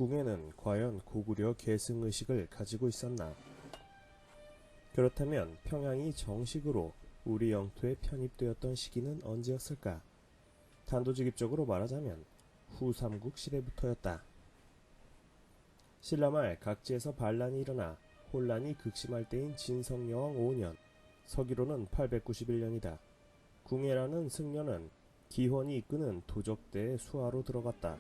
궁예는 과연 고구려 계승의식을 가지고 있었나? 그렇다면 평양이 정식으로 우리 영토에 편입되었던 시기는 언제였을까? 단도직입적으로 말하자면 후삼국 시대부터였다. 신라 말 각지에서 반란이 일어나 혼란이 극심할 때인 진성여왕 5년, 서기로는 891년이다. 궁예라는 승려는 기원이 이끄는 도적대의 수하로 들어갔다.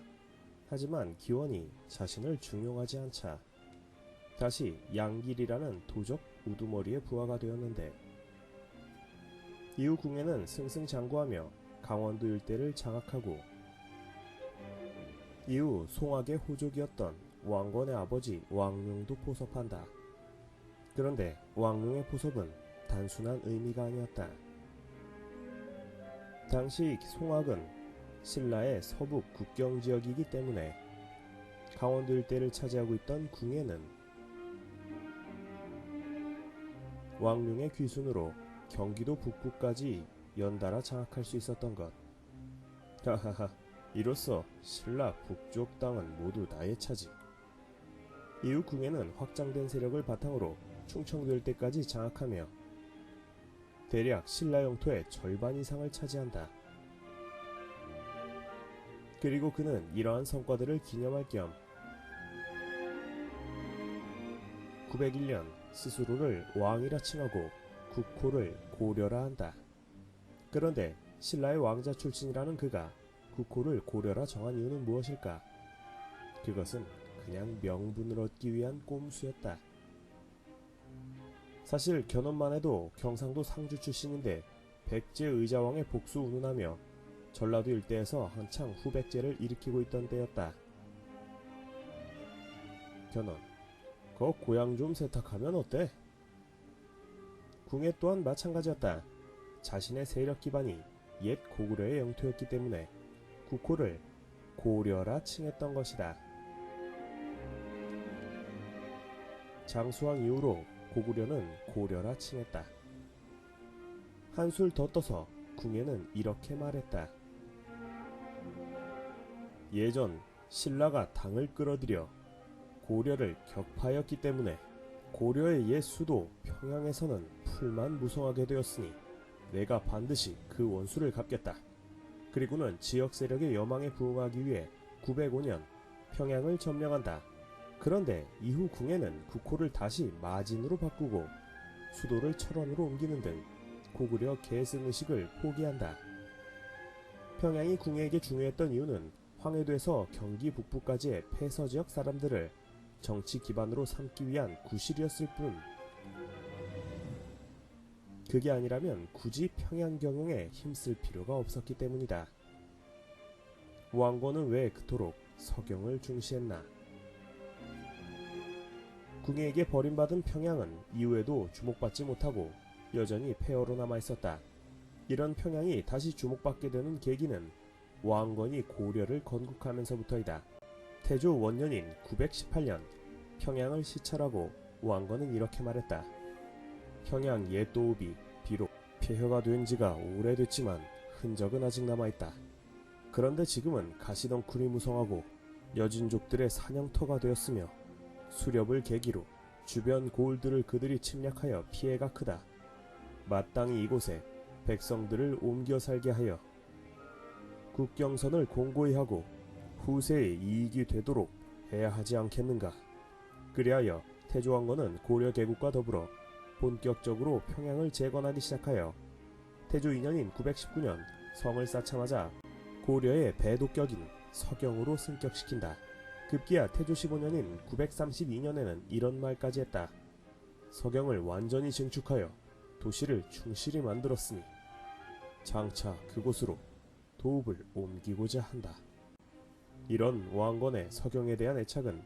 하지만 기원이 자신을 중용하지 않자 다시 양길이라는 도적 우두머리의 부하가 되었는데, 이후 궁예는 승승장구하며 강원도 일대를 장악하고 이후 송악의 호족이었던 왕건의 아버지 왕룡도 포섭한다. 그런데 왕룡의 포섭은 단순한 의미가 아니었다. 당시 송악은 신라의 서북 국경지역이기 때문에 강원도 일대를 차지하고 있던 궁예는 왕룡의 귀순으로 경기도 북부까지 연달아 장악할 수 있었던 것. 하하하, 이로써 신라 북쪽 땅은 모두 나의 차지. 이후 궁예는 확장된 세력을 바탕으로 충청도 일대까지 장악하며 대략 신라 영토의 절반 이상을 차지한다. 그리고 그는 이러한 성과들을 기념할 겸 901년 스스로를 왕이라 칭하고 국호를 고려라 한다. 그런데 신라의 왕자 출신이라는 그가 국호를 고려라 정한 이유는 무엇일까? 그것은 그냥 명분을 얻기 위한 꼼수였다. 사실 견훤만 해도 경상도 상주 출신인데 백제 의자왕의 복수 운운하며 전라도 일대에서 한창 후백제를 일으키고 있던 때였다. 견훤, 거 고향 좀 세탁하면 어때? 궁예 또한 마찬가지였다. 자신의 세력 기반이 옛 고구려의 영토였기 때문에 국호를 고려라 칭했던 것이다. 장수왕 이후로 고구려는 고려라 칭했다. 한술 더 떠서 궁예는 이렇게 말했다. 예전 신라가 당을 끌어들여 고려를 격파하였기 때문에 고려의 옛 수도 평양에서는 풀만 무성하게 되었으니 내가 반드시 그 원수를 갚겠다. 그리고는 지역 세력의 여망에 부응하기 위해 905년 평양을 점령한다. 그런데 이후 궁예는 국호를 다시 마진으로 바꾸고 수도를 철원으로 옮기는 등 고구려 계승의식을 포기한다. 평양이 궁예에게 중요했던 이유는 황해도에서 경기 북부까지의 폐서지역 사람들을 정치 기반으로 삼기 위한 구실이었을 뿐, 그게 아니라면 굳이 평양 경영에 힘쓸 필요가 없었기 때문이다. 왕건은 왜 그토록 서경을 중시했나? 궁예에게 버림받은 평양은 이후에도 주목받지 못하고 여전히 폐허로 남아있었다. 이런 평양이 다시 주목받게 되는 계기는 왕건이 고려를 건국하면서부터이다. 태조 원년인 918년 평양을 시찰하고 왕건은 이렇게 말했다. 평양 옛 도읍이 비록 폐허가 된 지가 오래됐지만 흔적은 아직 남아있다. 그런데 지금은 가시덩굴이 무성하고 여진족들의 사냥터가 되었으며 수렵을 계기로 주변 고을들을 그들이 침략하여 피해가 크다. 마땅히 이곳에 백성들을 옮겨 살게 하여 국경선을 공고히 하고 후세의 이익이 되도록 해야 하지 않겠는가. 그리하여 태조왕건은 고려 개국과 더불어 본격적으로 평양을 재건하기 시작하여 태조 2년인 919년 성을 쌓자마자 고려의 배도격인 서경으로 승격시킨다. 급기야 태조 15년인 932년에는 이런 말까지 했다. 서경을 완전히 증축하여 도시를 충실히 만들었으니 장차 그곳으로 도읍을 옮기고자 한다. 이런 왕건의 서경에 대한 애착은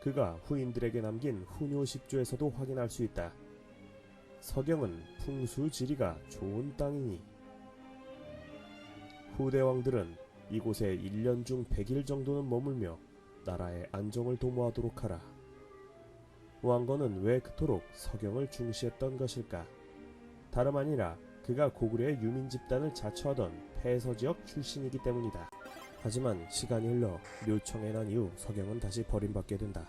그가 후인들에게 남긴 후뇨10조에서도 확인할 수 있다. 서경은 풍수지리가 좋은 땅이니 후대 왕들은 이곳에 1년 중 100일 정도는 머물며 나라의 안정을 도모하도록 하라. 왕건은 왜 그토록 서경을 중시했던 것일까? 다름 아니라 그가 고구려의 유민 집단을 자처하던 폐서지역 출신이기 때문이다. 하지만 시간이 흘러 묘청에 난 이후 서경은 다시 버림받게 된다.